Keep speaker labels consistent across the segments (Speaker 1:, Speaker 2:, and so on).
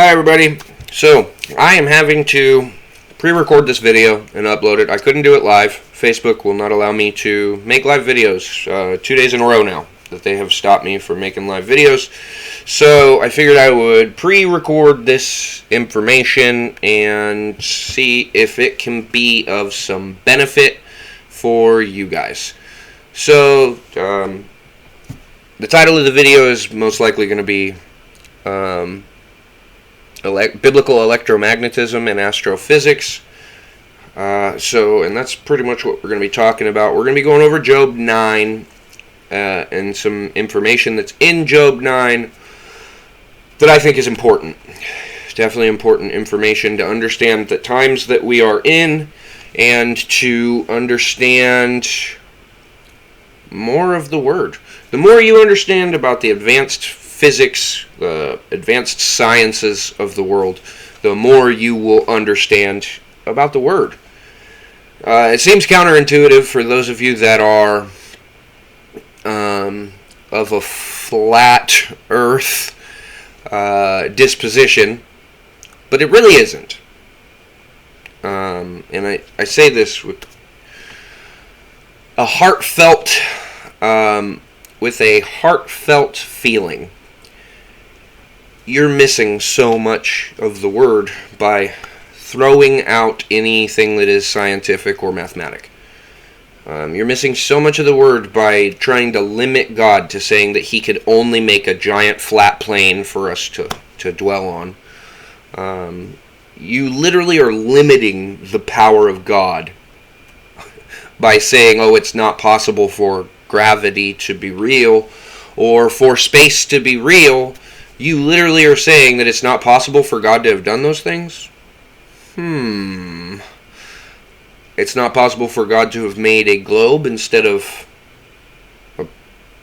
Speaker 1: Hi everybody. So, I am having to pre-record this video and upload it. I couldn't do it live. Facebook will not allow me to make live videos 2 days in a row now that they have stopped me from making live videos. So, I figured I would pre-record this information and see if it can be of some benefit for you guys. So, the title of the video is most likely going to be Biblical Electromagnetism and Astrophysics. And that's pretty much what we're going to be talking about. We're going to be going over Job 9 and some information that's in Job 9 that I think is important. It's definitely important information to understand the times that we are in and to understand more of the Word. The more you understand about the advanced physics, the advanced sciences of the world, the more you will understand about the Word. It seems counterintuitive for those of you that are of a flat earth disposition, but it really isn't. And I say this with a heartfelt feeling. You're missing so much of the Word by throwing out anything that is scientific or mathematic. You're missing so much of the Word by trying to limit God to saying that He could only make a giant flat plane for us to dwell on. You literally are limiting the power of God by saying, oh, it's not possible for gravity to be real or for space to be real. You literally are saying that it's not possible for God to have done those things? It's not possible for God to have made a globe instead of a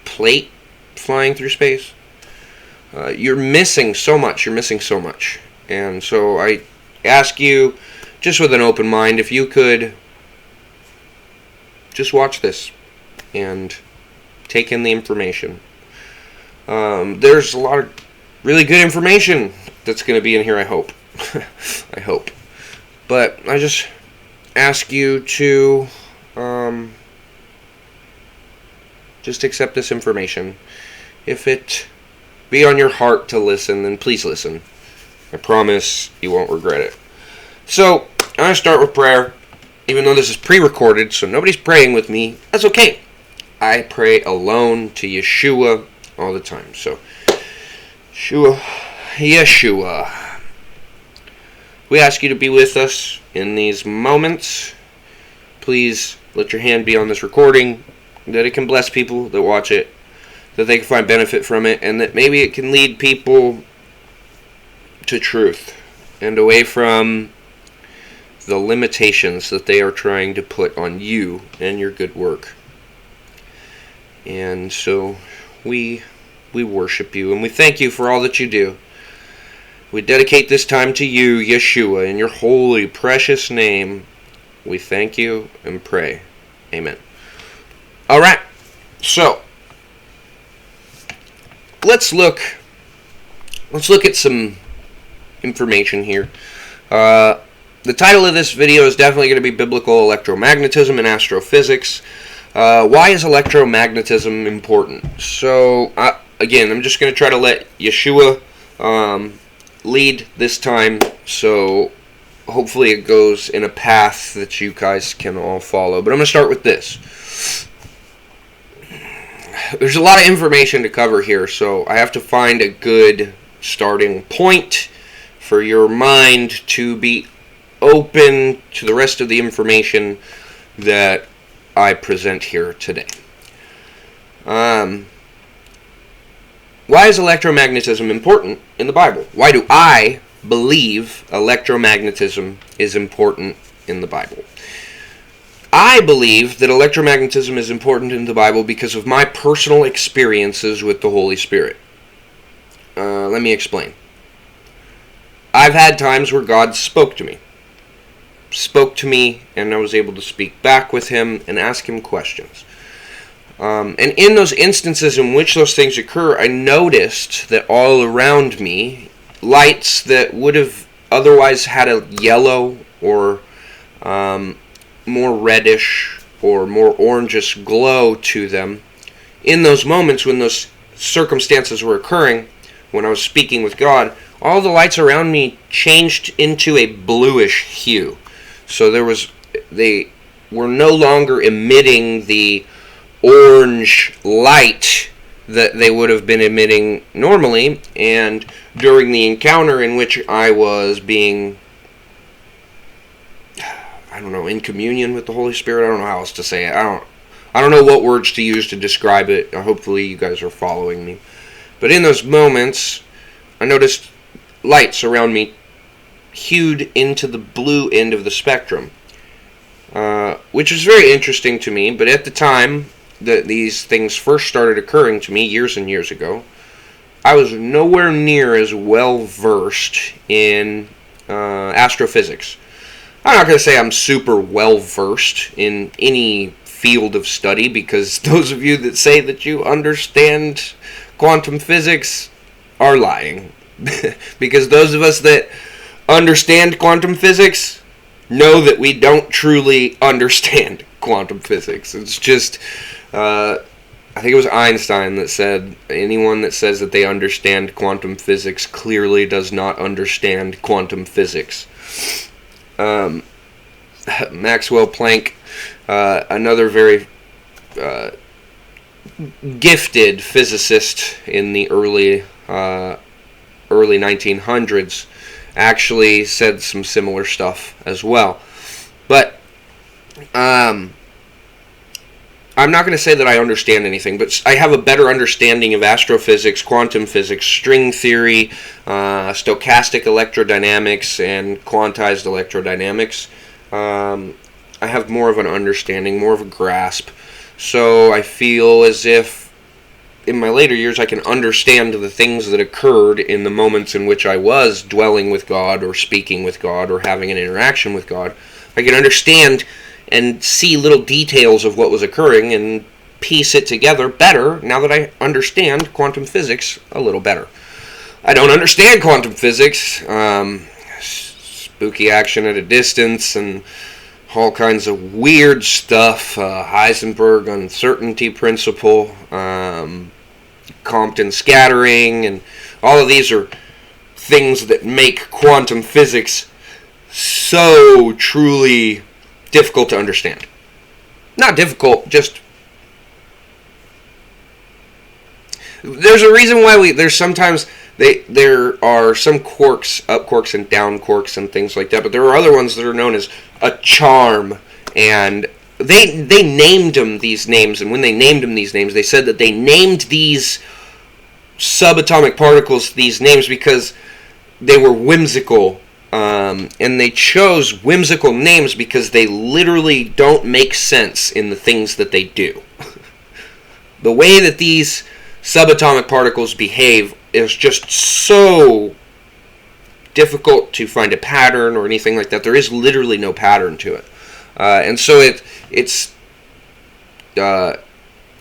Speaker 1: plate flying through space? You're missing so much. And so I ask you, just with an open mind, if you could just watch this and take in the information. There's a lot of really good information that's going to be in here, I hope. I hope. But I just ask you to just accept this information. If it be on your heart to listen, then please listen. I promise you won't regret it. So, I'm going to start with prayer. Even though this is pre-recorded, so nobody's praying with me, that's okay. I pray alone to Yeshua all the time. So, Yeshua. We ask you to be with us in these moments. Please let your hand be on this recording, that it can bless people that watch it, that they can find benefit from it, and that maybe it can lead people to truth and away from the limitations that they are trying to put on you and your good work. And so we worship you and we thank you for all that you do. We dedicate this time to you, Yeshua, in your holy, precious name. We thank you and pray. Amen. Alright, so let's look at some information here. The title of this video is definitely going to be Biblical Electromagnetism and Astrophysics. Why is electromagnetism important? So, again, I'm just going to try to let Yeshua lead this time, so hopefully it goes in a path that you guys can all follow. But I'm going to start with this. There's a lot of information to cover here, so I have to find a good starting point for your mind to be open to the rest of the information that I present here today. Why is electromagnetism important in the Bible? Why do I believe electromagnetism is important in the Bible? I believe that electromagnetism is important in the Bible because of my personal experiences with the Holy Spirit. Let me explain. I've had times where God spoke to me, and I was able to speak back with Him and ask Him questions. And in those instances in which those things occur, I noticed that all around me lights that would have otherwise had a yellow or more reddish or more orangish glow to them, in those moments when those circumstances were occurring, when I was speaking with God, all the lights around me changed into a bluish hue. So they were no longer emitting the orange light that they would have been emitting normally, and during the encounter in which I was being, in communion with the Holy Spirit, I don't know how else to say it. I don't know what words to use to describe it. Hopefully you guys are following me. But in those moments, I noticed lights around me hued into the blue end of the spectrum, which was very interesting to me. But at the time that these things first started occurring to me, years and years ago, I was nowhere near as well versed in astrophysics. I'm not going to say I'm super well versed in any field of study, because those of you that say that you understand quantum physics are lying. Because those of us that understand quantum physics know that we don't truly understand quantum physics. It's just, I think it was Einstein that said, anyone that says that they understand quantum physics clearly does not understand quantum physics. Maxwell Planck, another very gifted physicist in the early 1900s, actually said some similar stuff as well. But I'm not going to say that I understand anything, but I have a better understanding of astrophysics, quantum physics, string theory, stochastic electrodynamics, and quantized electrodynamics. I have more of an understanding, more of a grasp. So I feel as if in my later years I can understand the things that occurred in the moments in which I was dwelling with God or speaking with God or having an interaction with God. I can understand and see little details of what was occurring and piece it together better now that I understand quantum physics a little better. I don't understand quantum physics, spooky action at a distance, and all kinds of weird stuff, Heisenberg uncertainty principle, Compton scattering, and all of these are things that make quantum physics so truly difficult to understand. Not difficult, just there's a reason why there's sometimes there are some quarks, up quarks and down quarks and things like that, but there are other ones that are known as a charm, and they named them these names, and when they named them these names, they said that they named these subatomic particles these names because they were whimsical, and they chose whimsical names because they literally don't make sense in the things that they do. The way that these subatomic particles behave is just so difficult to find a pattern or anything like that. There is literally no pattern to it. And so it's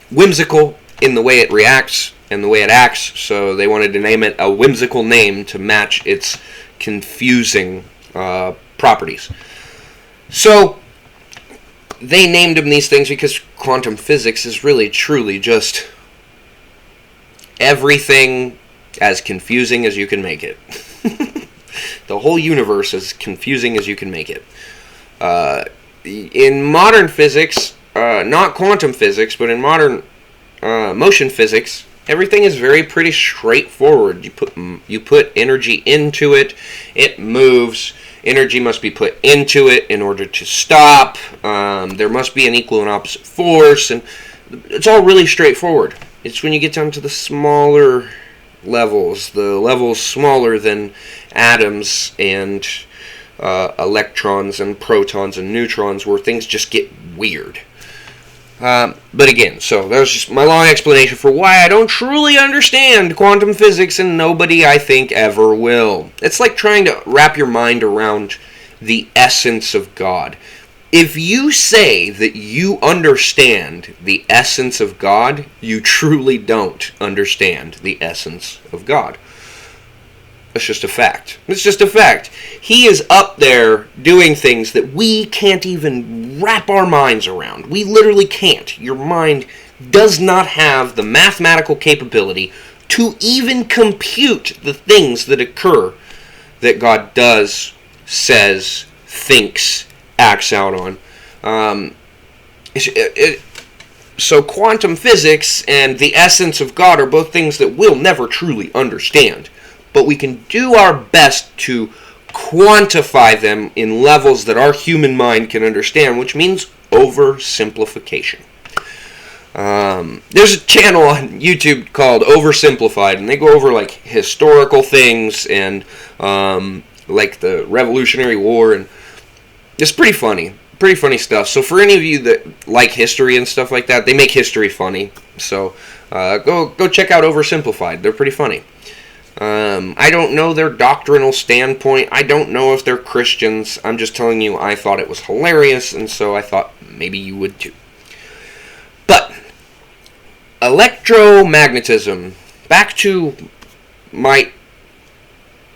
Speaker 1: whimsical in the way it reacts and the way it acts, so they wanted to name it a whimsical name to match its confusing properties. So they named them these things because quantum physics is really truly just everything as confusing as you can make it. The whole universe is confusing as you can make it. In modern physics, not quantum physics, but in modern motion physics, everything is pretty straightforward. You put energy into it, it moves. Energy must be put into it in order to stop. There must be an equal and opposite force, and it's all really straightforward. It's when you get down to the smaller levels, the levels smaller than atoms and electrons and protons and neutrons, where things just get weird. But again, so that was just my long explanation for why I don't truly understand quantum physics, and nobody, I think, ever will. It's like trying to wrap your mind around the essence of God. If you say that you understand the essence of God, you truly don't understand the essence of God. That's just a fact. It's just a fact. He is up there doing things that we can't even wrap our minds around. We literally can't. Your mind does not have the mathematical capability to even compute the things that occur that God does, says, thinks, acts out on. So quantum physics and the essence of God are both things that we'll never truly understand. But we can do our best to quantify them in levels that our human mind can understand, which means oversimplification. There's a channel on YouTube called Oversimplified, and they go over like historical things and like the Revolutionary War, and it's pretty funny stuff. So for any of you that like history and stuff like that, they make history funny. So go check out Oversimplified. They're pretty funny. I don't know their doctrinal standpoint. I don't know if they're Christians. I'm just telling you I thought it was hilarious, and so I thought maybe you would too. But electromagnetism, back to my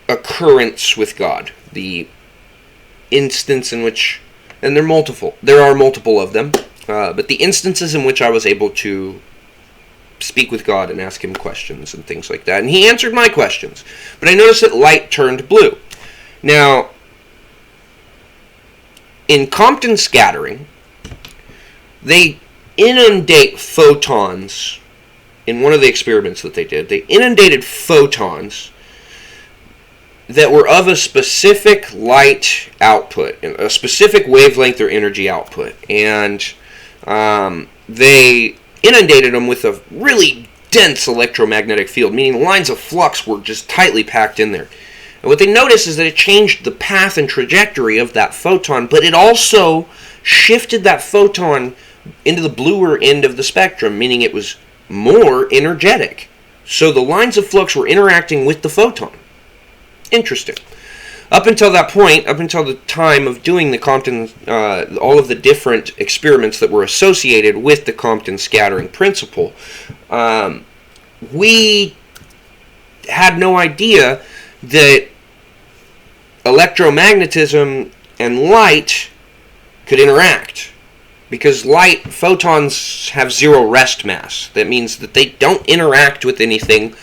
Speaker 1: occurrence with God, the instance in which, and there are multiple of them, but the instances in which I was able to speak with God and ask him questions and things like that. And he answered my questions. But I noticed that light turned blue. Now, in Compton scattering, they inundate photons. In one of the experiments that they did, they inundated photons that were of a specific light output, a specific wavelength or energy output. And they inundated them with a really dense electromagnetic field, meaning lines of flux were just tightly packed in there. And what they noticed is that it changed the path and trajectory of that photon, but it also shifted that photon into the bluer end of the spectrum, meaning it was more energetic. So the lines of flux were interacting with the photon. Interesting. Up until that point, up until the time of doing the Compton, all of the different experiments that were associated with the Compton scattering principle, we had no idea that electromagnetism and light could interact. Because photons have zero rest mass. That means that they don't interact with anything,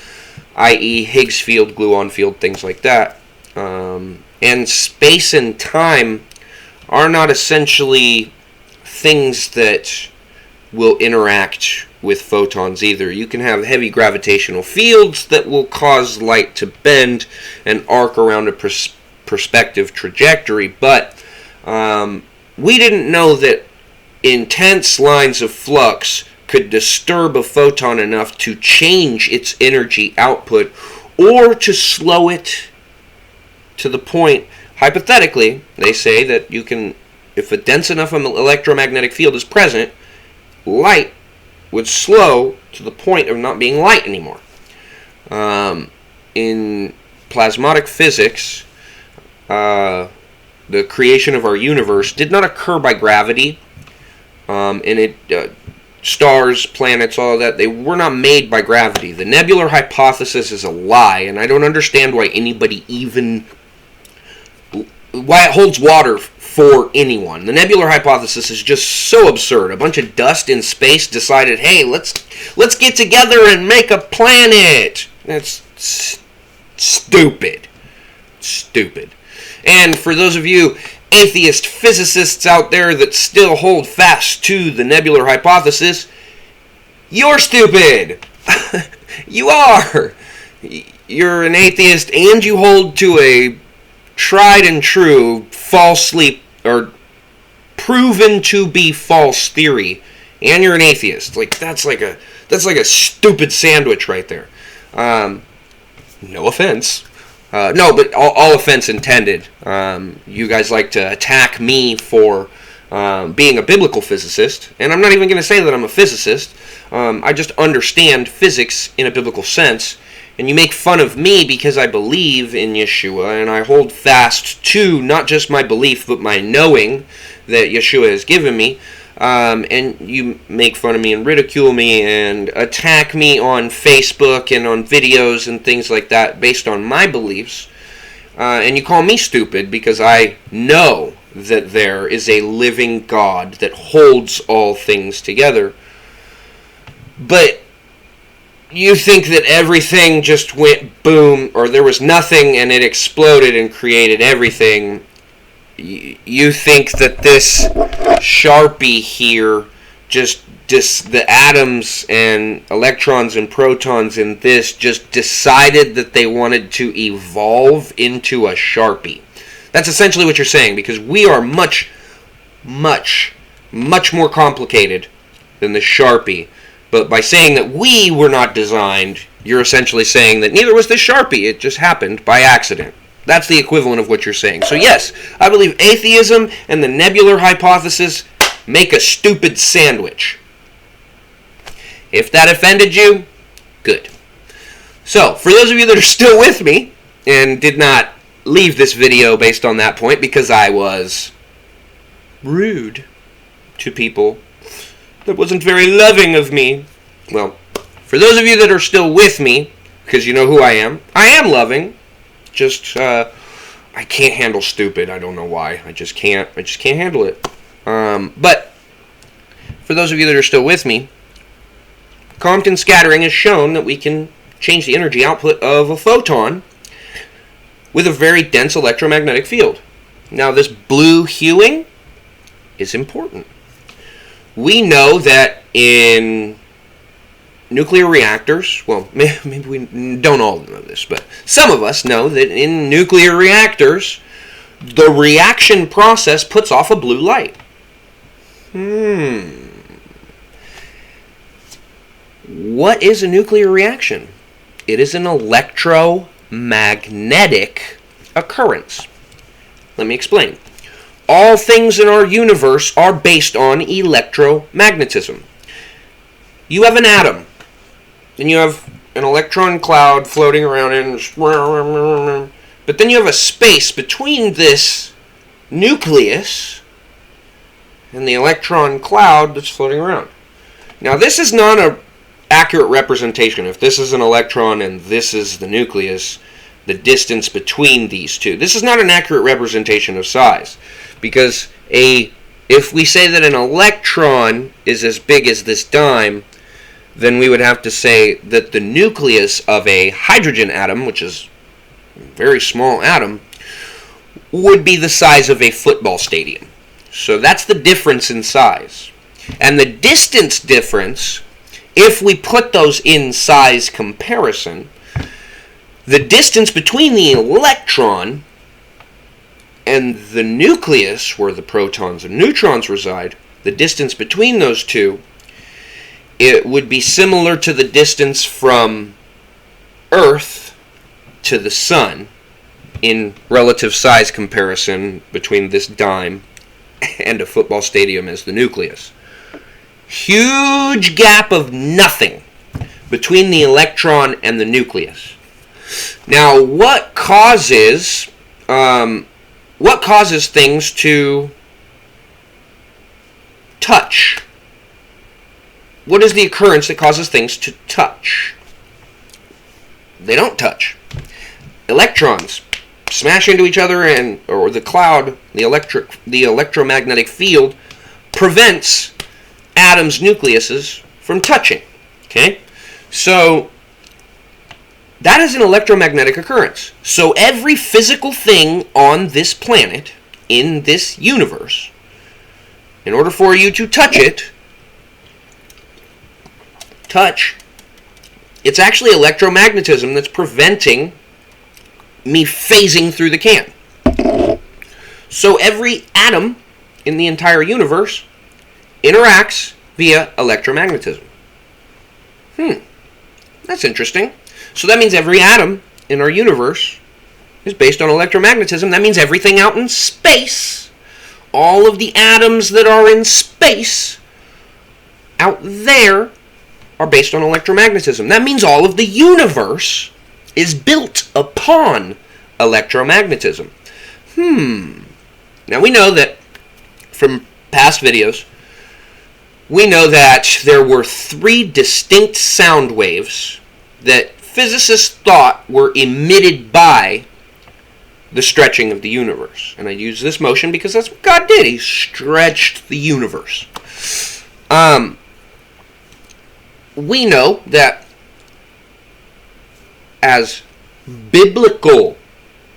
Speaker 1: i.e. Higgs field, gluon field, things like that. And space and time are not essentially things that will interact with photons either. You can have heavy gravitational fields that will cause light to bend and arc around a perspective trajectory, but we didn't know that intense lines of flux could disturb a photon enough to change its energy output or to slow it to the point, hypothetically, they say that you can, if a dense enough electromagnetic field is present, light would slow to the point of not being light anymore. In plasmodic physics, the creation of our universe did not occur by gravity, stars, planets, all of that, they were not made by gravity. The nebular hypothesis is a lie, and I don't understand why why it holds water for anyone. The nebular hypothesis is just so absurd. A bunch of dust in space decided, hey, let's get together and make a planet. That's stupid. Stupid. And for those of you atheist physicists out there that still hold fast to the nebular hypothesis, you're stupid. You are. You're an atheist and you hold to a tried and true, falsely, or proven to be false theory, and you're an atheist. That's like a stupid sandwich right there. No offense. No, but all offense intended. You guys like to attack me for being a biblical physicist, and I'm not even going to say that I'm a physicist. I just understand physics in a biblical sense, and you make fun of me because I believe in Yeshua, and I hold fast to not just my belief, but my knowing that Yeshua has given me. and you make fun of me and ridicule me and attack me on Facebook and on videos and things like that based on my beliefs, and you call me stupid because I know that there is a living God that holds all things together, but you think that everything just went boom, or there was nothing and it exploded and created everything. You think that this Sharpie here, just the atoms and electrons and protons in this just decided that they wanted to evolve into a Sharpie. That's essentially what you're saying, because we are much, much, much more complicated than the Sharpie. But by saying that we were not designed, you're essentially saying that neither was the Sharpie. It just happened by accident. That's the equivalent of what you're saying. So yes, I believe atheism and the nebular hypothesis make a stupid sandwich. If that offended you, good. So, for those of you that are still with me and did not leave this video based on that point because I was rude to people, that wasn't very loving of me. Well, for those of you that are still with me, because you know who I am loving. Just, I can't handle stupid. I don't know why. I just can't handle it. But, for those of you that are still with me, Compton scattering has shown that we can change the energy output of a photon with a very dense electromagnetic field. Now, this blue hueing is important. We know that in nuclear reactors, well, maybe we don't all know this, but some of us know that in nuclear reactors, the reaction process puts off a blue light. What is a nuclear reaction? It is an electromagnetic occurrence. Let me explain. All things in our universe are based on electromagnetism. You have an atom, and you have an electron cloud floating around it, but then you have a space between this nucleus and the electron cloud that's floating around. Now, this is not an accurate representation. If this is an electron and this is the nucleus, the distance between these two. This is not an accurate representation of size, because if we say that an electron is as big as this dime, then we would have to say that the nucleus of a hydrogen atom, which is a very small atom, would be the size of a football stadium. So that's the difference in size. And the distance difference, if we put those in size comparison, the distance between the electron and the nucleus, where the protons and neutrons reside, the distance between those two, it would be similar to the distance from Earth to the Sun in relative size comparison between this dime and a football stadium as the nucleus. Huge gap of nothing between the electron and the nucleus. Now, what causes things to touch? What is the occurrence that causes things to touch? They don't touch. Electrons smash into each other, or the cloud, the electromagnetic field prevents atoms' nucleuses from touching. Okay? So that is an electromagnetic occurrence. So every physical thing on this planet, in this universe, in order for you to touch it, it's actually electromagnetism that's preventing me phasing through the can. So every atom in the entire universe interacts via electromagnetism. That's interesting. So that means every atom in our universe is based on electromagnetism. That means everything out in space, all of the atoms that are in space out there, are based on electromagnetism. That means all of the universe is built upon electromagnetism. Now we know that from past videos we know that there were 3 distinct sound waves that physicists thought were emitted by the stretching of the universe. And I use this motion because that's what God did. He stretched the universe. We know that as biblical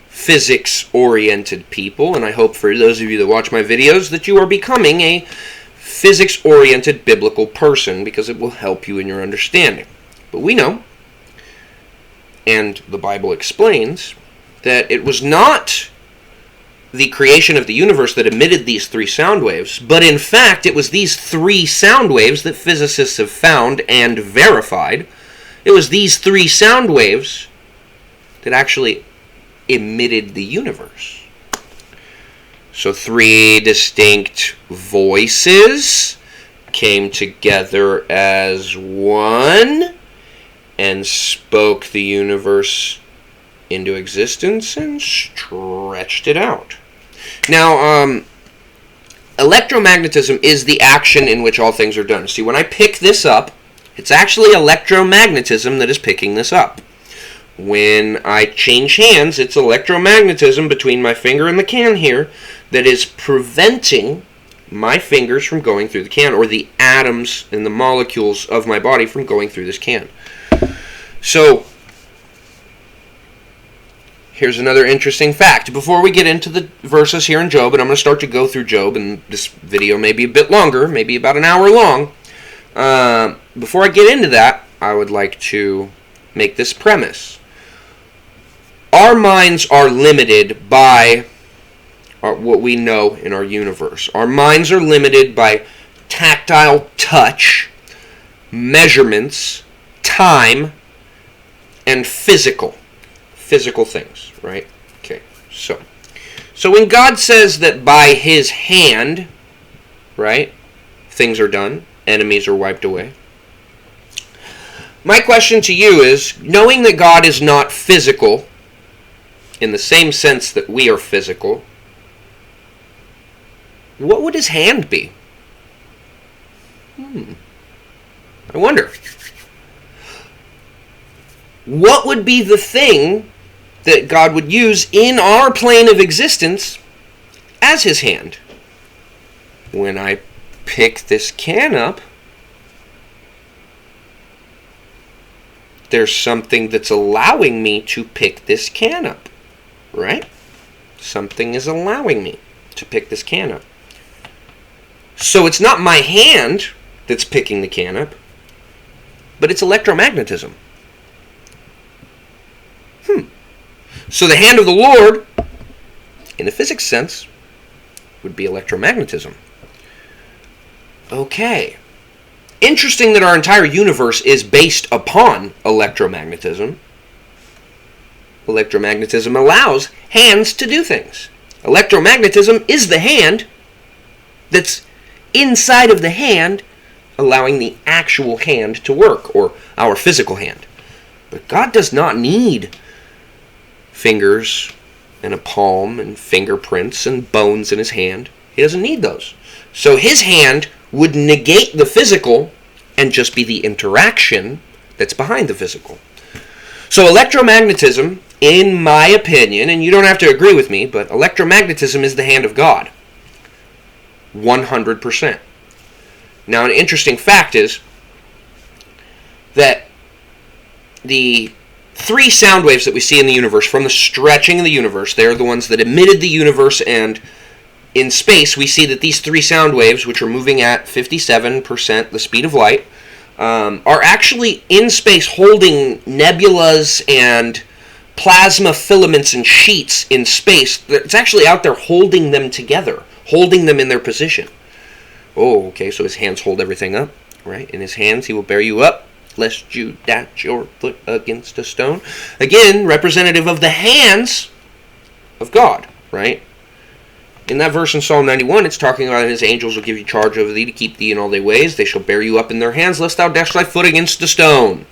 Speaker 1: physics-oriented people, and I hope for those of you that watch my videos that you are becoming a physics-oriented biblical person, because it will help you in your understanding. But we know, and the Bible explains, that it was not the creation of the universe that emitted these 3 sound waves, but in fact it was these 3 sound waves that physicists have found and verified. It was these 3 sound waves that actually emitted the universe. So 3 distinct voices came together as one and spoke the universe into existence and stretched it out. Now, electromagnetism is the action in which all things are done. See, when I pick this up, it's actually electromagnetism that is picking this up. When I change hands, it's electromagnetism between my finger and the can here that is preventing my fingers from going through the can, or the atoms and the molecules of my body from going through this can. So, here's another interesting fact. Before we get into the verses here in Job, and I'm going to start to go through Job, and this video may be a bit longer, maybe about an hour long. Before I get into that, I would like to make this premise. Our minds are limited by what we know in our universe. Our minds are limited by tactile touch, measurements, time, and physical things, right? Okay, so when God says that by His hand, right, things are done, enemies are wiped away, my question to you is, knowing that God is not physical in the same sense that we are physical, what would His hand be? I wonder. What would be the thing that God would use in our plane of existence as His hand? When I pick this can up, there's something that's allowing me to pick this can up, right? Something is allowing me to pick this can up. So it's not my hand that's picking the can up, but it's electromagnetism. So the hand of the Lord, in the physics sense, would be electromagnetism. Okay. Interesting that our entire universe is based upon electromagnetism. Electromagnetism allows hands to do things. Electromagnetism is the hand that's inside of the hand, allowing the actual hand to work, or our physical hand. But God does not need fingers and a palm and fingerprints and bones in His hand. He doesn't need those. So His hand would negate the physical and just be the interaction that's behind the physical. So electromagnetism, in my opinion, and you don't have to agree with me, but electromagnetism is the hand of God. 100%. Now, an interesting fact is that the 3 sound waves that we see in the universe from the stretching of the universe, they're the ones that emitted the universe, and in space we see that these 3 sound waves, which are moving at 57% the speed of light, are actually in space holding nebulas and plasma filaments and sheets in space. It's actually out there holding them together, holding them in their position. Oh, okay, so His hands hold everything up, right? In His hands He will bear you up, lest you dash your foot against a stone. Again, representative of the hands of God, right? In that verse in Psalm 91, it's talking about His angels will give you charge over thee to keep thee in all thy ways. They shall bear you up in their hands, lest thou dash thy foot against a stone.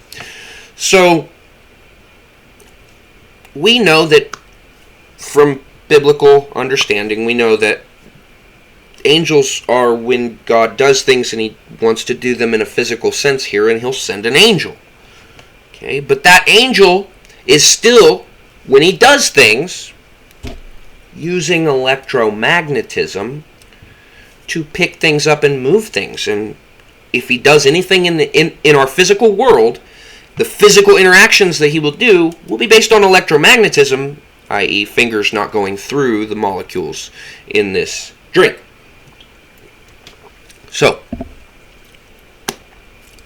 Speaker 1: So, we know that from biblical understanding, we know that Angels are when God does things and he wants to do them in a physical sense here, and he'll send an angel. Okay, but that angel is still, when he does things, using electromagnetism to pick things up and move things. And if he does anything in our physical world, the physical interactions that he will do will be based on electromagnetism, i.e. fingers not going through the molecules in this drink. So,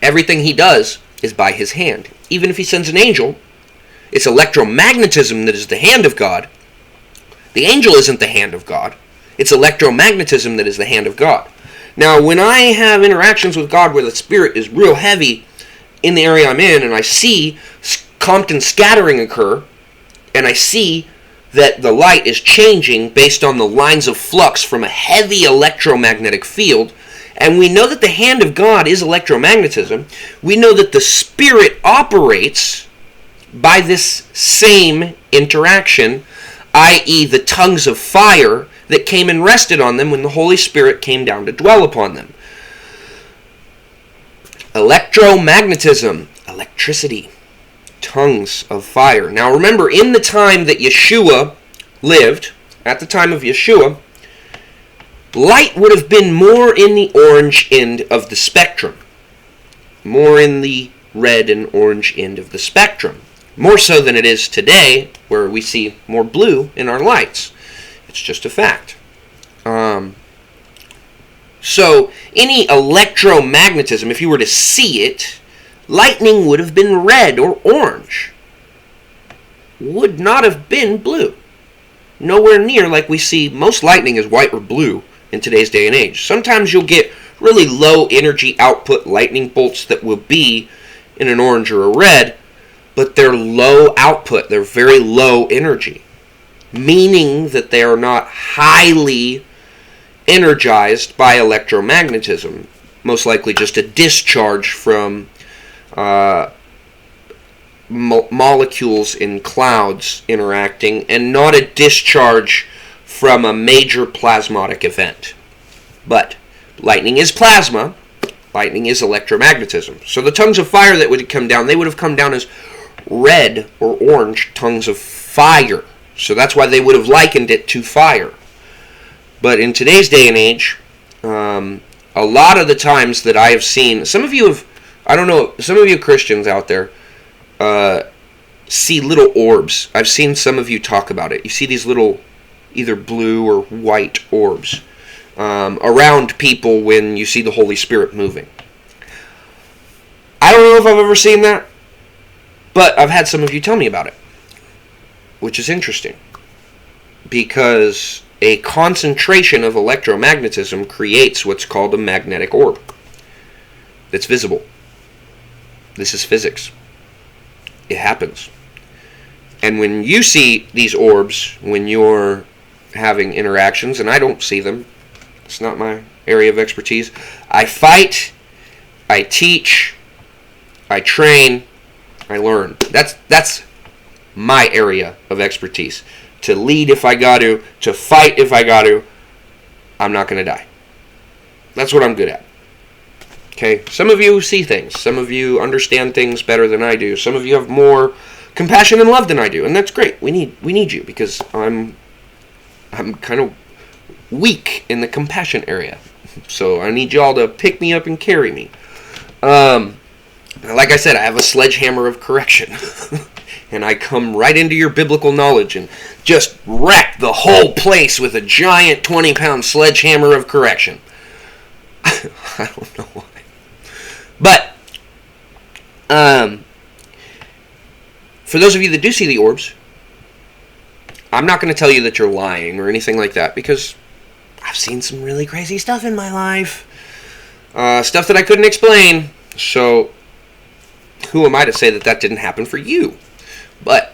Speaker 1: everything he does is by his hand. Even if he sends an angel, it's electromagnetism that is the hand of God. The angel isn't the hand of God. It's electromagnetism that is the hand of God. Now, when I have interactions with God where the spirit is real heavy in the area I'm in, and I see Compton scattering occur, and I see that the light is changing based on the lines of flux from a heavy electromagnetic field, and we know that the hand of God is electromagnetism, we know that the spirit operates by this same interaction, i.e. the tongues of fire that came and rested on them when the Holy Spirit came down to dwell upon them. Electromagnetism, electricity, tongues of fire. Now remember, in the time that Yeshua lived, at the time of Yeshua, light would have been more in the orange end of the spectrum. More in the red and orange end of the spectrum. More so than it is today, where we see more blue in our lights. It's just a fact. So, any electromagnetism, if you were to see it, lightning would have been red or orange. Would not have been blue. Nowhere near like we see most lightning is white or blue in today's day and age. Sometimes you'll get really low energy output lightning bolts that will be in an orange or a red, but they're low output. They're very low energy, meaning that they are not highly energized by electromagnetism. Most likely just a discharge from molecules in clouds interacting, and not a discharge from a major plasmodic event. But lightning is plasma. Lightning is electromagnetism. So the tongues of fire that would come down, they would have come down as red or orange tongues of fire. So that's why they would have likened it to fire. But in today's day and age, a lot of the times that I have seen, some of you have, I don't know, some of you Christians out there see little orbs. I've seen some of you talk about it. You see these little either blue or white orbs around people when you see the Holy Spirit moving. I don't know if I've ever seen that, but I've had some of you tell me about it, which is interesting, because a concentration of electromagnetism creates what's called a magnetic orb that's visible. This is physics. It happens. And when you see these orbs, when you're having interactions, and I don't see them, it's not my area of expertise, I fight, I teach, I train, I learn. That's my area of expertise. To lead if I got to fight if I got to. I'm not going to die. That's what I'm good at. Okay? Some of you see things. Some of you understand things better than I do. Some of you have more compassion and love than I do, and that's great. We need you, because I'm kind of weak in the compassion area. So I need y'all to pick me up and carry me. Like I said, I have a sledgehammer of correction. And I come right into your biblical knowledge and just wreck the whole place with a giant 20-pound sledgehammer of correction. I don't know why. But, for those of you that do see the orbs, I'm not going to tell you that you're lying or anything like that, because I've seen some really crazy stuff in my life. Stuff that I couldn't explain. So, who am I to say that that didn't happen for you? But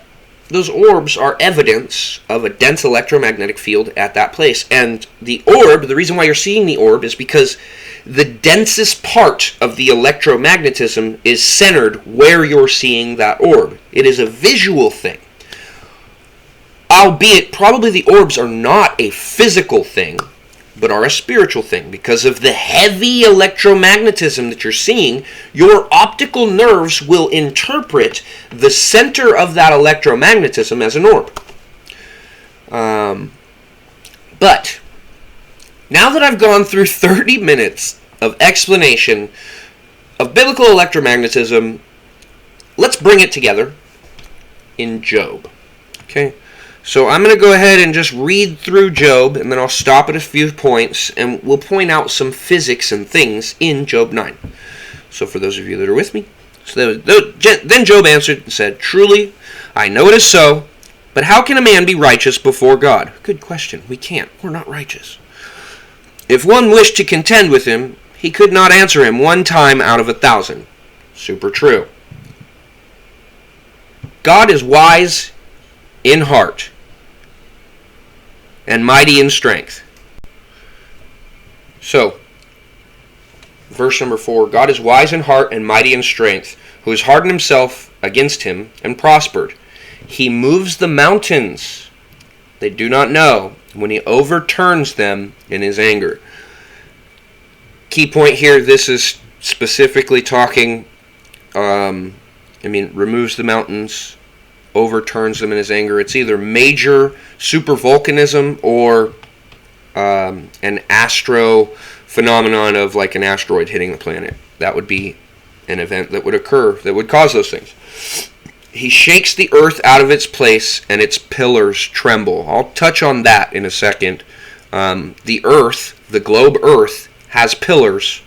Speaker 1: those orbs are evidence of a dense electromagnetic field at that place. And the orb, the reason why you're seeing the orb is because the densest part of the electromagnetism is centered where you're seeing that orb. It is a visual thing. Albeit, probably the orbs are not a physical thing, but are a spiritual thing. Because of the heavy electromagnetism that you're seeing, your optical nerves will interpret the center of that electromagnetism as an orb. But now that I've gone through 30 minutes of explanation of biblical electromagnetism, let's bring it together in Job. Okay? So I'm going to go ahead and just read through Job, and then I'll stop at a few points, and we'll point out some physics and things in Job 9. So for those of you that are with me, then Job answered and said, "Truly, I know it is so, but how can a man be righteous before God?" Good question. We can't. We're not righteous. "If one wished to contend with him, he could not answer him 1 time out of 1,000. Super true. God is wise in heart and mighty in strength. So, verse number 4, God is wise in heart and mighty in strength, who has hardened himself against him and prospered. He moves the mountains. They do not know when he overturns them in his anger. Key point here, this is specifically talking, removes the mountains, overturns them in his anger. It's either major supervolcanism or an astro phenomenon of like an asteroid hitting the planet. That would be an event that would occur that would cause those things. He shakes the earth out of its place and its pillars tremble. I'll touch on that in a second. The earth, the globe earth, has pillars.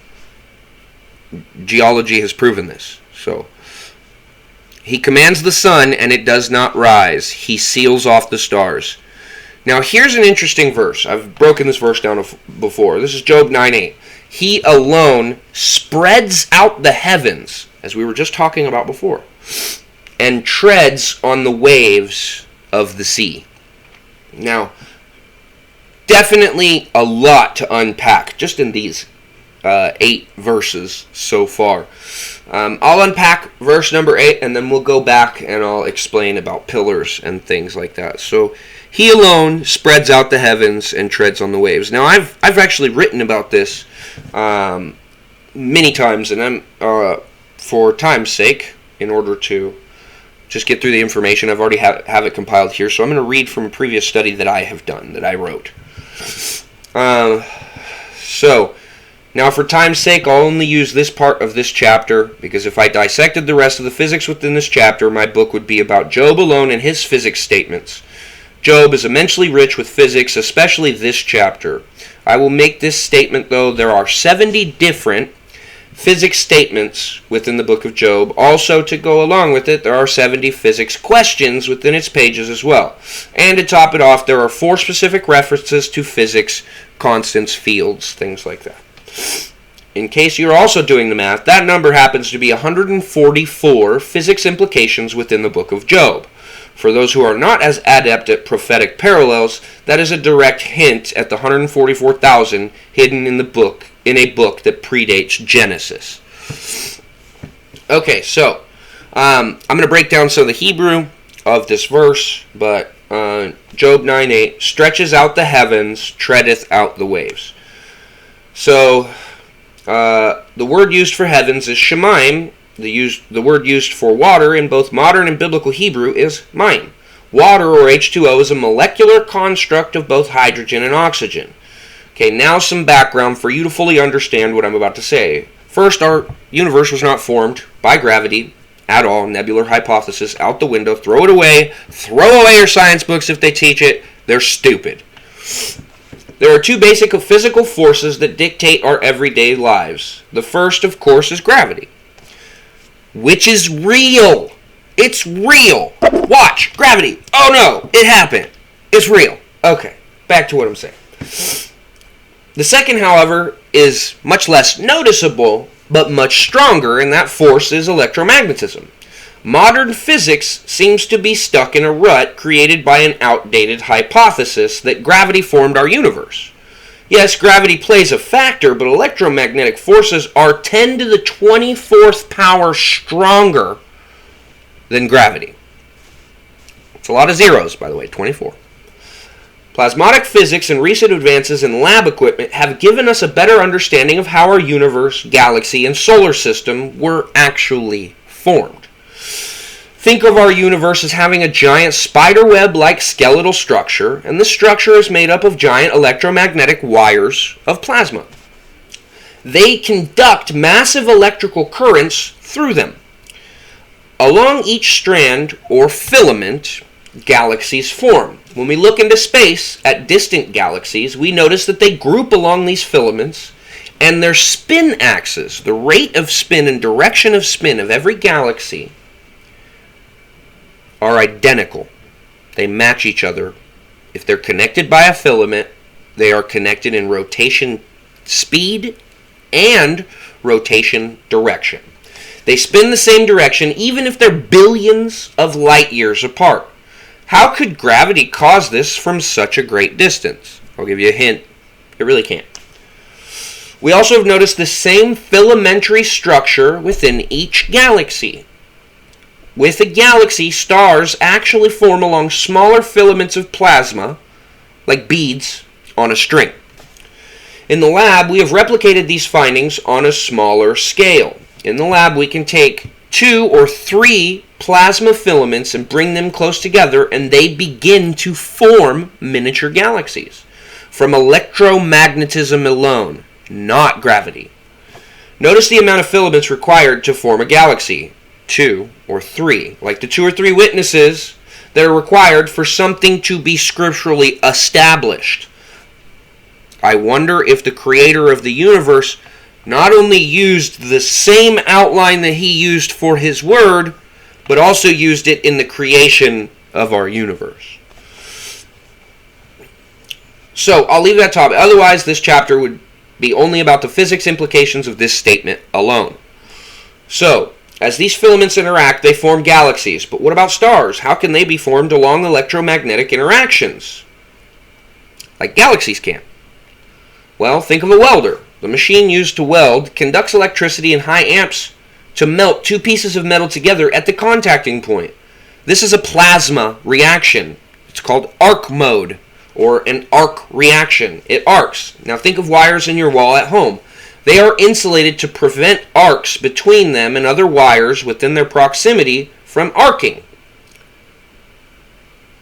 Speaker 1: Geology has proven this. So, he commands the sun and it does not rise. He seals off the stars. Now here's an interesting verse. I've broken this verse down before. This is Job 9:8. He alone spreads out the heavens, as we were just talking about before, and treads on the waves of the sea. Now, definitely a lot to unpack just in these 8 verses so far. I'll unpack verse number 8, and then we'll go back and I'll explain about pillars and things like that. So, he alone spreads out the heavens and treads on the waves. Now, I've actually written about this many times, and I'm for time's sake, in order to just get through the information, I've already have it compiled here. So I'm going to read from a previous study that I have done, that I wrote. So, now for time's sake, I'll only use this part of this chapter, because if I dissected the rest of the physics within this chapter, my book would be about Job alone and his physics statements. Job is immensely rich with physics, especially this chapter. I will make this statement, though. There are 70 different physics statements within the book of Job. Also, to go along with it, there are 70 physics questions within its pages as well. And to top it off, there are 4 specific references to physics, constants, fields, things like that. In case you're also doing the math, that number happens to be 144 physics implications within the book of Job. For those who are not as adept at prophetic parallels, that is a direct hint at the 144,000 hidden in a book that predates Genesis. Okay, so I'm going to break down some of the Hebrew of this verse, but Job 9:8 stretches out the heavens, treadeth out the waves. So the word used for heavens is shemaim. The word used for water in both modern and biblical Hebrew is mayim. Water, or H2O, is a molecular construct of both hydrogen and oxygen. Okay, now some background for you to fully understand what I'm about to say. First, our universe was not formed by gravity at all. Nebular hypothesis out the window. Throw it away. Throw away your science books if they teach it. They're stupid. There are 2 basic physical forces that dictate our everyday lives. The first, of course, is gravity, which is real. It's real. Watch. Gravity. Oh no, it happened. It's real. Okay, back to what I'm saying. The second, however, is much less noticeable, but much stronger, and that force is electromagnetism. Modern physics seems to be stuck in a rut created by an outdated hypothesis that gravity formed our universe. Yes, gravity plays a factor, but electromagnetic forces are 10 to the 24th power stronger than gravity. It's a lot of zeros, by the way, 24. Plasmodic physics and recent advances in lab equipment have given us a better understanding of how our universe, galaxy, and solar system were actually formed. Think of our universe as having a giant spiderweb-like skeletal structure, and this structure is made up of giant electromagnetic wires of plasma. They conduct massive electrical currents through them. Along each strand, or filament, galaxies form. When we look into space at distant galaxies, we notice that they group along these filaments, and their spin axis, the rate of spin and direction of spin of every galaxy, are identical. They match each other. If they're connected by a filament, they are connected in rotation speed and rotation direction. They spin the same direction even if they're billions of light years apart. How could gravity cause this from such a great distance? I'll give you a hint. It really can't. We also have noticed the same filamentary structure within each galaxy. With a galaxy, stars actually form along smaller filaments of plasma, like beads on a string. In the lab, we have replicated these findings on a smaller scale. In the lab, we can take 2 or 3 plasma filaments and bring them close together, and they begin to form miniature galaxies from electromagnetism alone, not gravity. Notice the amount of filaments required to form a galaxy. 2 or 3, like the 2 or 3 witnesses that are required for something to be scripturally established. I wonder if the creator of the universe not only used the same outline that he used for his word, but also used it in the creation of our universe. So, I'll leave that topic. Otherwise, this chapter would be only about the physics implications of this statement alone. So, as these filaments interact, they form galaxies. But what about stars? How can they be formed along electromagnetic interactions, like galaxies can? Well, think of a welder. The machine used to weld conducts electricity in high amps to melt 2 pieces of metal together at the contacting point. This is a plasma reaction. It's called arc mode, or an arc reaction. It arcs. Now think of wires in your wall at home. They are insulated to prevent arcs between them and other wires within their proximity from arcing.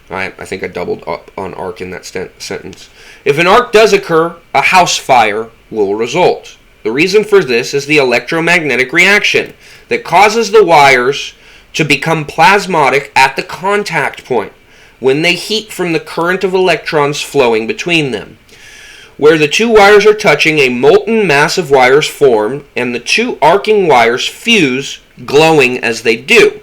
Speaker 1: I think I doubled up on arc in that sentence. If an arc does occur, a house fire will result. The reason for this is the electromagnetic reaction that causes the wires to become plasmodic at the contact point when they heat from the current of electrons flowing between them. Where the 2 wires are touching, a molten mass of wires form, and the 2 arcing wires fuse, glowing as they do.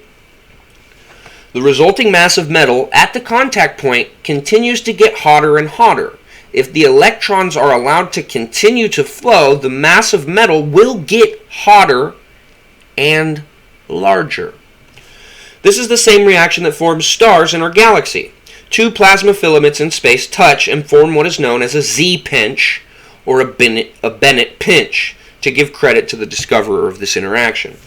Speaker 1: The resulting mass of metal at the contact point continues to get hotter and hotter. If the electrons are allowed to continue to flow, the mass of metal will get hotter and larger. This is the same reaction that forms stars in our galaxy. 2 plasma filaments in space touch and form what is known as a Z-pinch, or a Bennett pinch, to give credit to the discoverer of this interaction.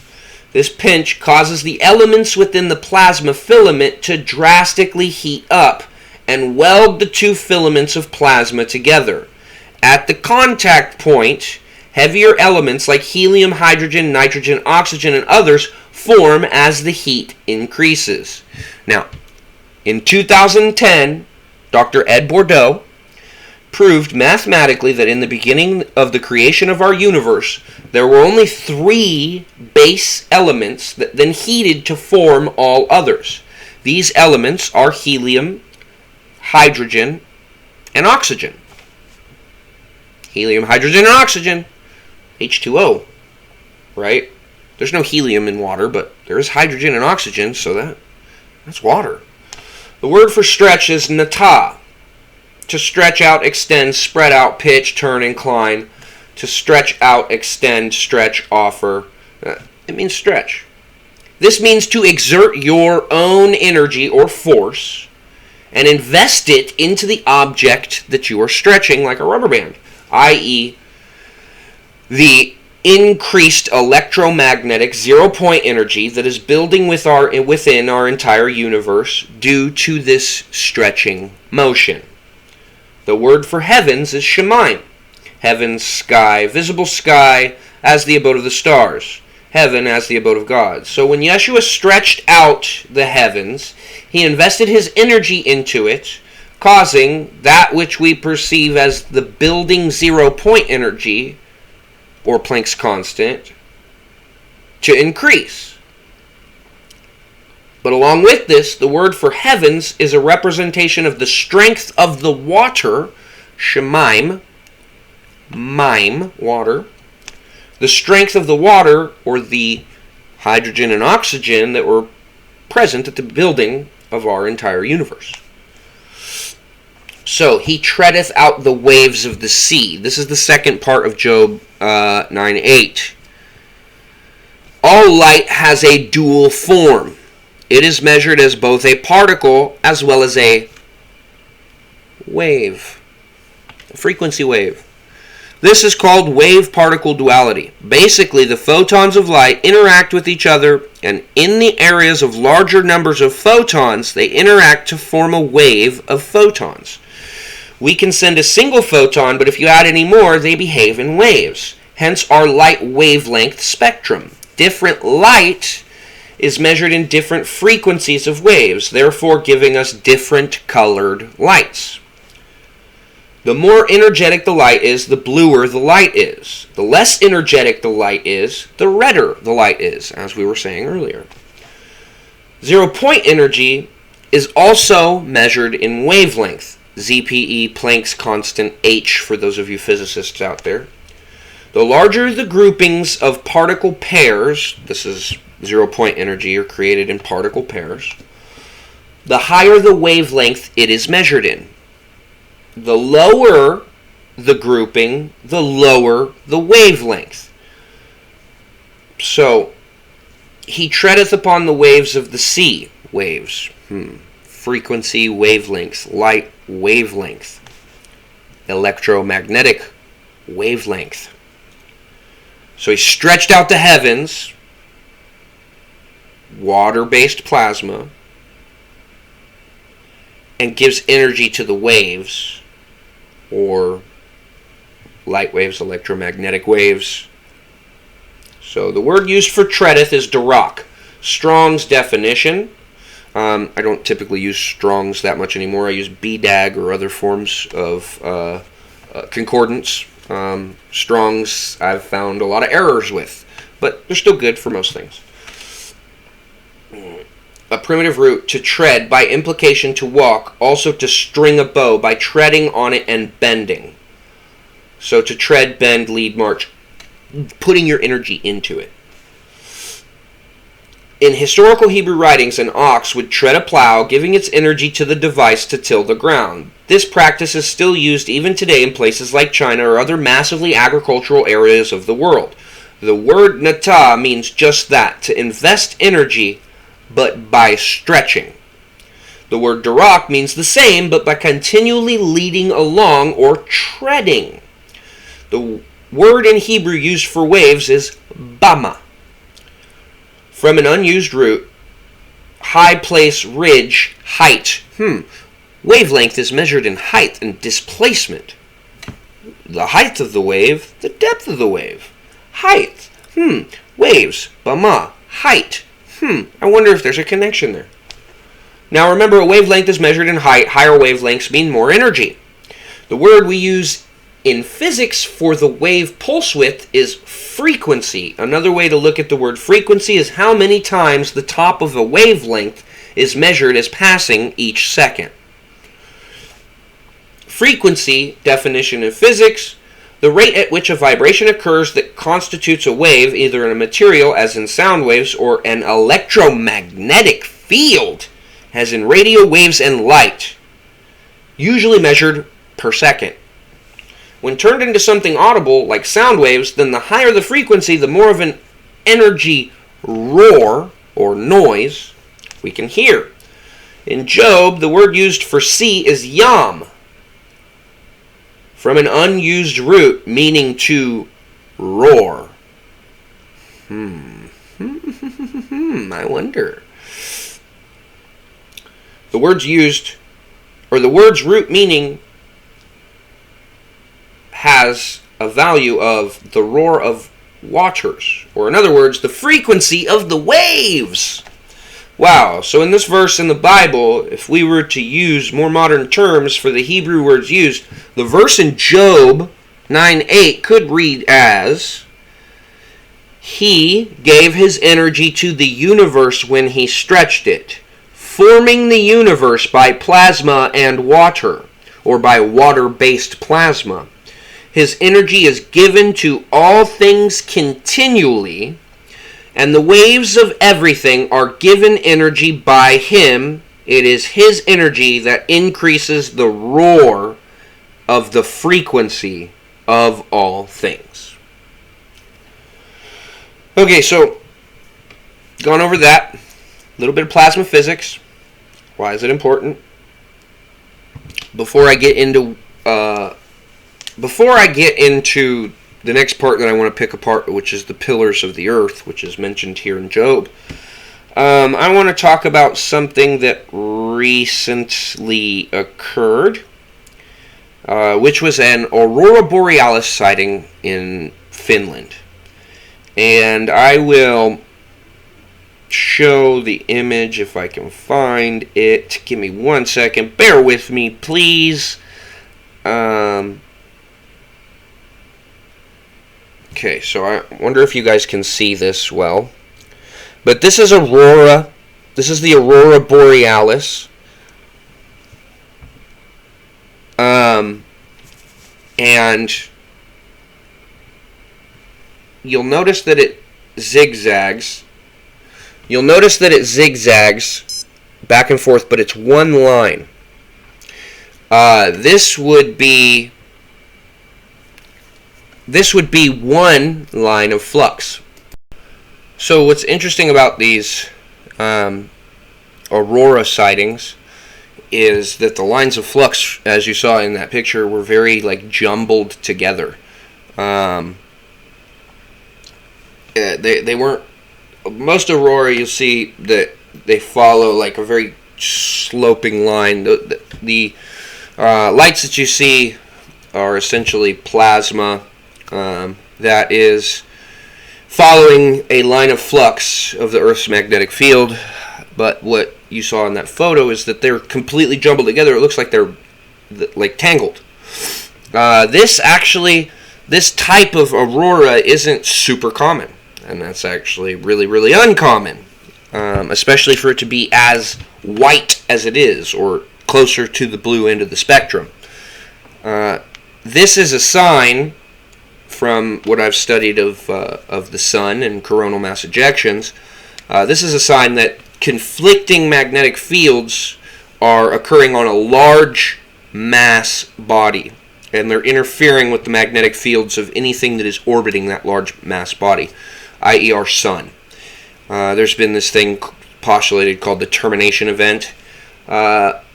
Speaker 1: This pinch causes the elements within the plasma filament to drastically heat up and weld the 2 filaments of plasma together. At the contact point, heavier elements like helium, hydrogen, nitrogen, oxygen, and others form as the heat increases. Now, in 2010, Dr. Ed Bordeaux proved mathematically that in the beginning of the creation of our universe, there were only 3 base elements that then heated to form all others. These elements are helium, hydrogen, and oxygen. Helium, hydrogen, and oxygen. H2O, right? There's no helium in water, but there is hydrogen and oxygen, so that's water. The word for stretch is nata. To stretch out, extend, spread out, pitch, turn, incline. To stretch out, extend, stretch, offer. It means stretch. This means to exert your own energy or force and invest it into the object that you are stretching, like a rubber band, i.e., the increased electromagnetic zero-point energy that is building within our entire universe due to this stretching motion. The word for heavens is Shemaim. Heavens, sky, visible sky as the abode of the stars. Heaven as the abode of God. So when Yeshua stretched out the heavens, he invested his energy into it, causing that which we perceive as the building 0-point energy, or Planck's constant, to increase. But along with this, the word for heavens is a representation of the strength of the water, Shemaim, water, the strength of the water, or the hydrogen and oxygen that were present at the building of our entire universe. So, he treadeth out the waves of the sea. This is the second part of Job 9:8. All light has a dual form. It is measured as both a particle as well as a wave, a frequency wave. This is called wave-particle duality. Basically, the photons of light interact with each other, and in the areas of larger numbers of photons, they interact to form a wave of photons. We can send a single photon, but if you add any more, they behave in waves. Hence our light wavelength spectrum. Different light is measured in different frequencies of waves, therefore giving us different colored lights. The more energetic the light is, the bluer the light is. The less energetic the light is, the redder the light is, as we were saying earlier. 0-point energy is also measured in wavelength. ZPE, Planck's constant, H, for those of you physicists out there. The larger the groupings of particle pairs, this is 0-point energy, are created in particle pairs, the higher the wavelength it is measured in. The lower the grouping, the lower the wavelength. So, he treadeth upon the waves of the sea. Waves. Frequency, wavelength, light, wavelength. Electromagnetic wavelength. So he stretched out the heavens, water-based plasma, and gives energy to the waves, or light waves, electromagnetic waves. So the word used for treadeth is darak. Strong's definition. I don't typically use Strong's that much anymore. I use BDAG or other forms of concordance. Strong's I've found a lot of errors with, but they're still good for most things. A primitive root, to tread, by implication to walk, also to string a bow, by treading on it and bending. So to tread, bend, lead, march, putting your energy into it. In historical Hebrew writings, an ox would tread a plow, giving its energy to the device to till the ground. This practice is still used even today in places like China or other massively agricultural areas of the world. The word nata means just that, to invest energy, but by stretching. The word darak means the same, but by continually leading along or treading. The word in Hebrew used for waves is bama. From an unused root, high place, ridge, height. Wavelength is measured in height and displacement. The height of the wave, the depth of the wave. Height. Waves, bama, height. I wonder if there's a connection there. Now remember, a wavelength is measured in height. Higher wavelengths mean more energy. The word we use in physics for the wave pulse width is frequency. Another way to look at the word frequency is how many times the top of a wavelength is measured as passing each second. Frequency, definition in physics, the rate at which a vibration occurs that constitutes a wave, either in a material, as in sound waves, or an electromagnetic field, as in radio waves and light, usually measured per second. When turned into something audible, like sound waves, then the higher the frequency, the more of an energy roar, or noise, we can hear. In Job, the word used for sea is yam, from an unused root meaning to roar. I wonder. The words used, or the word's root meaning has a value of the roar of waters, or in other words, the frequency of the waves. Wow, so in this verse in the Bible, if we were to use more modern terms for the Hebrew words used, the verse in Job 9:8 could read as, He gave His energy to the universe when He stretched it, forming the universe by plasma and water, or by water-based plasma. His energy is given to all things continually, and the waves of everything are given energy by Him. It is His energy that increases the roar of the frequency of all things. Okay, so gone over that. A little bit of plasma physics. Why is it important? Before I get into the next part that I want to pick apart, which is the pillars of the earth, which is mentioned here in Job, I want to talk about something that recently occurred, which was an Aurora Borealis sighting in Finland. And I will show the image if I can find it. Give me 1 second. Bear with me, please. Okay, so I wonder if you guys can see this well. But this is Aurora. This is the Aurora Borealis. And you'll notice that it zigzags. You'll notice that it zigzags back and forth, but it's one line. This would be one line of flux. So what's interesting about these aurora sightings is that the lines of flux, as you saw in that picture, were very jumbled together. They weren't. Most aurora, you'll see that they follow a very sloping line. The lights that you see are essentially plasma that is following a line of flux of the Earth's magnetic field. But what you saw in that photo is that they're completely jumbled together. It looks like they're tangled. This type of aurora isn't super common. And that's actually really, really uncommon, especially for it to be as white as it is, or closer to the blue end of the spectrum. This is a sign, from what I've studied of the sun and coronal mass ejections, this is a sign that conflicting magnetic fields are occurring on a large mass body, and they're interfering with the magnetic fields of anything that is orbiting that large mass body, i.e. our sun. There's been this thing postulated called the Termination Event,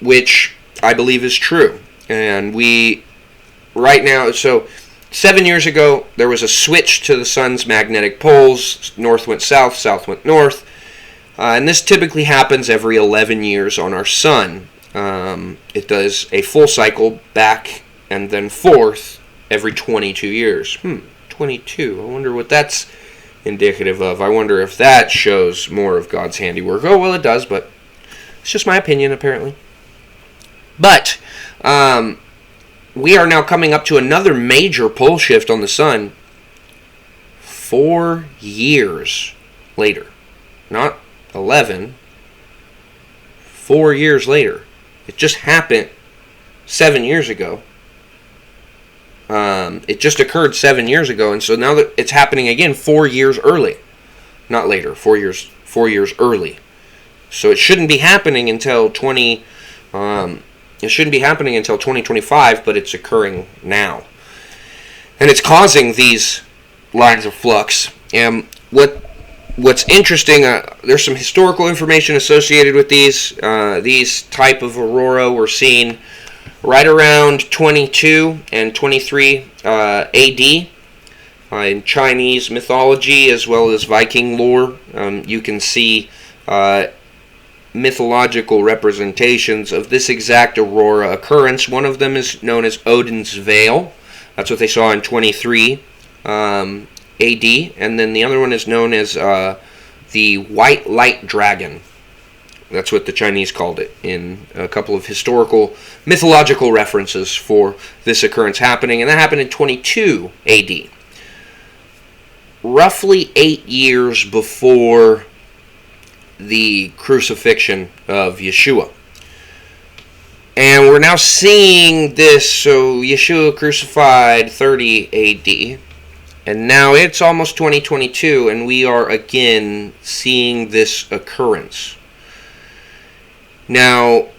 Speaker 1: which I believe is true. And right now, so 7 years ago, there was a switch to the sun's magnetic poles. North went south, south went north. And this typically happens every 11 years on our sun. It does a full cycle back and then forth every 22 years. 22. I wonder what that's indicative of. I wonder if that shows more of God's handiwork. Oh, well, it does, but it's just my opinion, apparently. But we are now coming up to another major pole shift on the sun 4 years later. Not 11. 4 years later. It just happened 7 years ago. It just occurred 7 years ago, and so now that it's happening again 4 years early. Not later, 4 years early. So it shouldn't be happening until 2025, but it's occurring now. And it's causing these lines of flux. And what's interesting, there's some historical information associated with these. These type of aurora were seen right around 22 and 23 AD in Chinese mythology as well as Viking lore. You can see mythological representations of this exact aurora occurrence. One of them is known as Odin's Veil. That's what they saw in 23 AD, and then the other one is known as the White Light Dragon. That's what the Chinese called it in a couple of historical, mythological references for this occurrence happening, and that happened in 22 AD. Roughly 8 years before the crucifixion of Yeshua. And we're now seeing this, so Yeshua crucified 30 AD, and now it's almost 2022, and we are again seeing this occurrence. Now,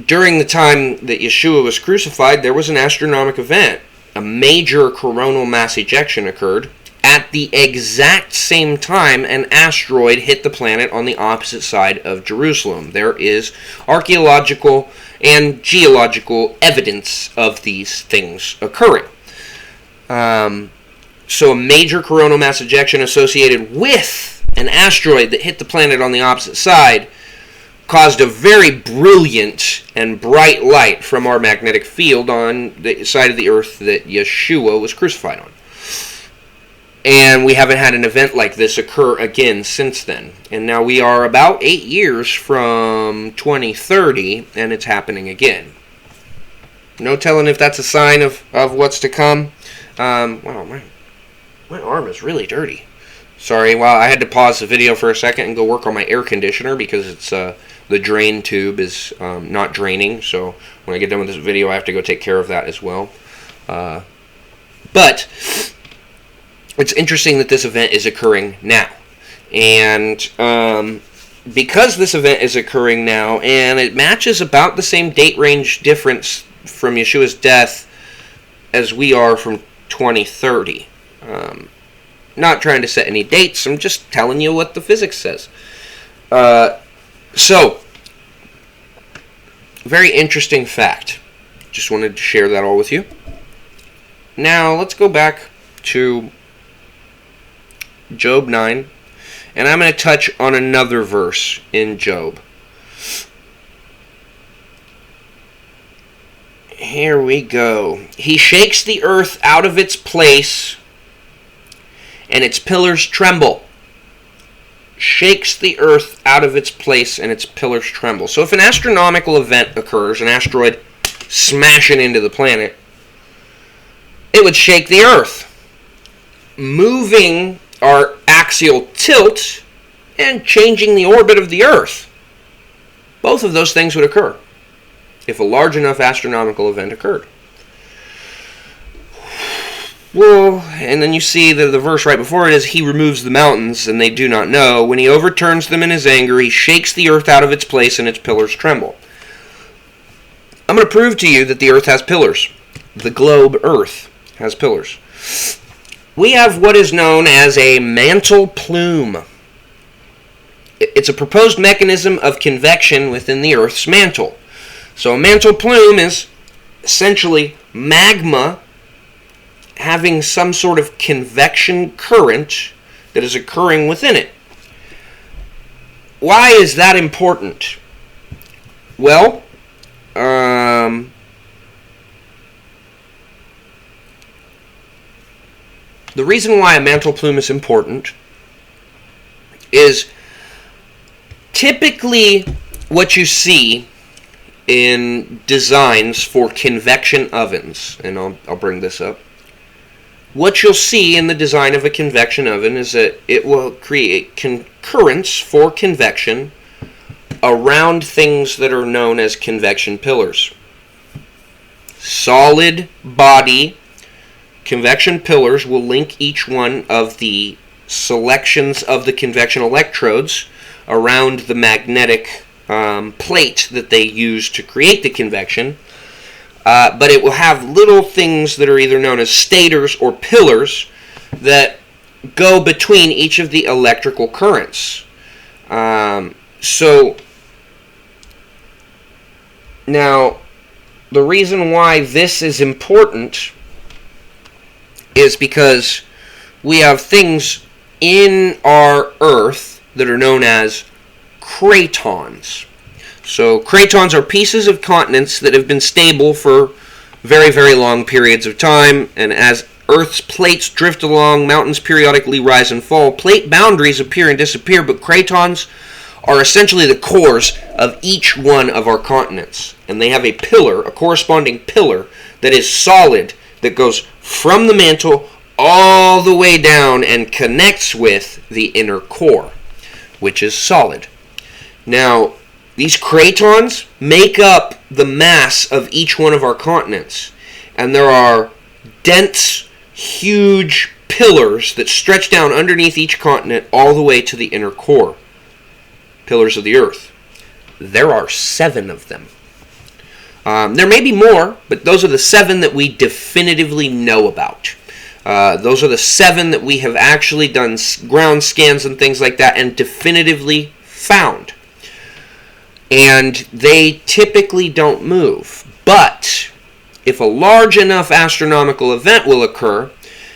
Speaker 1: during the time that Yeshua was crucified, there was an astronomical event. A major coronal mass ejection occurred. At the exact same time, an asteroid hit the planet on the opposite side of Jerusalem. There is archaeological and geological evidence of these things occurring. So a major coronal mass ejection associated with an asteroid that hit the planet on the opposite side caused a very brilliant and bright light from our magnetic field on the side of the Earth that Yeshua was crucified on. And we haven't had an event like this occur again since then. And now we are about 8 years from 2030, and it's happening again. No telling if that's a sign of what's to come. Wow, my arm is really dirty. Sorry, well, I had to pause the video for a second and go work on my air conditioner because it's the drain tube is not draining. So when I get done with this video, I have to go take care of that as well. But it's interesting that this event is occurring now. And because this event is occurring now, and it matches about the same date range difference from Yeshua's death as we are from 2030. Not trying to set any dates, I'm just telling you what the physics says. So, very interesting fact. Just wanted to share that all with you. Now, let's go back to Job 9, and I'm going to touch on another verse in Job. Here we go. He shakes the earth out of its place, and its pillars tremble. Shakes the earth out of its place, and its pillars tremble. So if an astronomical event occurs, an asteroid smashing into the planet, it would shake the earth, moving our axial tilt and changing the orbit of the Earth. Both of those things would occur if a large enough astronomical event occurred. Well, and then you see that the verse right before it is, he removes the mountains, and they do not know. When he overturns them in his anger, he shakes the earth out of its place, and its pillars tremble. I'm going to prove to you that the earth has pillars. The globe Earth has pillars. We have what is known as a mantle plume. It's a proposed mechanism of convection within the Earth's mantle. So a mantle plume is essentially magma having some sort of convection current that is occurring within it. Why is that important? Well, the reason why a mantle plume is important is typically what you see in designs for convection ovens, and I'll bring this up. What you'll see in the design of a convection oven is that it will create currents for convection around things that are known as convection pillars. Solid body convection pillars will link each one of the selections of the convection electrodes around the magnetic plate that they use to create the convection. But it will have little things that are either known as stators or pillars that go between each of the electrical currents. So, now, the reason why this is important is because we have things in our Earth that are known as cratons. So cratons are pieces of continents that have been stable for very, very long periods of time, and as Earth's plates drift along, mountains periodically rise and fall, plate boundaries appear and disappear, but cratons are essentially the cores of each one of our continents. And they have a pillar, a corresponding pillar, that is solid, that goes from the mantle all the way down and connects with the inner core, which is solid. Now, these cratons make up the mass of each one of our continents. And there are dense, huge pillars that stretch down underneath each continent all the way to the inner core. Pillars of the Earth. There are 7 of them. There may be more, but those are the 7 that we definitively know about. Those are the 7 that we have actually done ground scans and things like that and definitively found. And they typically don't move. But if a large enough astronomical event will occur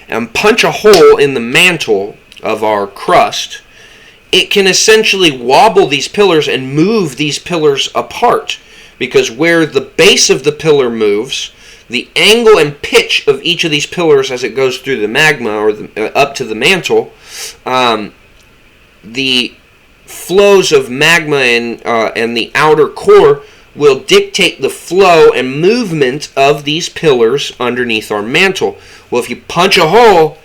Speaker 1: and punch a hole in the mantle of our crust, it can essentially wobble these pillars and move these pillars apart. Because where the base of the pillar moves, the angle and pitch of each of these pillars as it goes through the magma or up to the mantle, the flows of magma and the outer core will dictate the flow and movement of these pillars underneath our mantle. Well, if you punch a hole,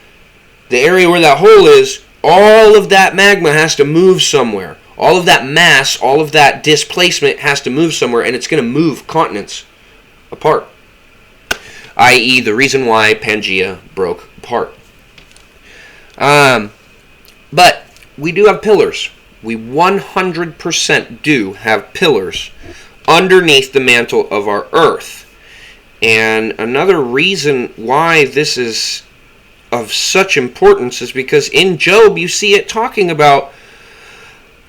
Speaker 1: the area where that hole is, all of that magma has to move somewhere. All of that mass, all of that displacement has to move somewhere, and it's going to move continents apart. I.e., the reason why Pangea broke apart. But we do have pillars. We 100% do have pillars underneath the mantle of our Earth. And another reason why this is of such importance is because in Job you see it talking about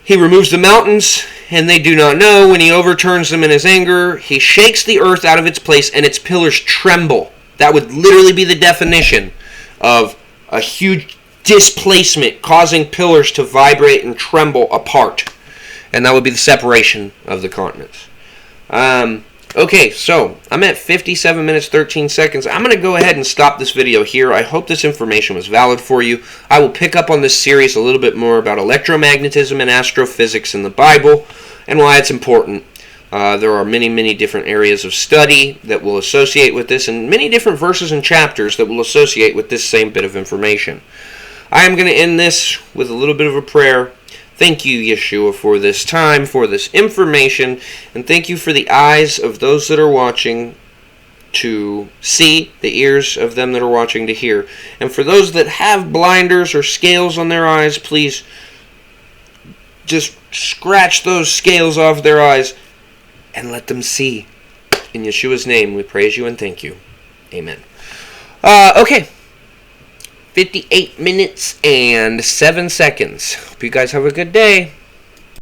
Speaker 1: he removes the mountains and they do not know. When he overturns them in his anger, he shakes the earth out of its place and its pillars tremble. That would literally be the definition of a huge displacement causing pillars to vibrate and tremble apart. And that would be the separation of the continents. Okay, so I'm at 57 minutes, 13 seconds. I'm going to go ahead and stop this video here. I hope this information was valid for you. I will pick up on this series a little bit more about electromagnetism and astrophysics in the Bible and why it's important. There are many, many different areas of study that will associate with this and many different verses and chapters that will associate with this same bit of information. I am going to end this with a little bit of a prayer. Thank you, Yeshua, for this time, for this information, and thank you for the eyes of those that are watching to see, the ears of them that are watching to hear. And for those that have blinders or scales on their eyes, please just scratch those scales off their eyes and let them see. In Yeshua's name, we praise you and thank you. Amen. Okay. 58 minutes and 7 seconds. Hope you guys have a good day.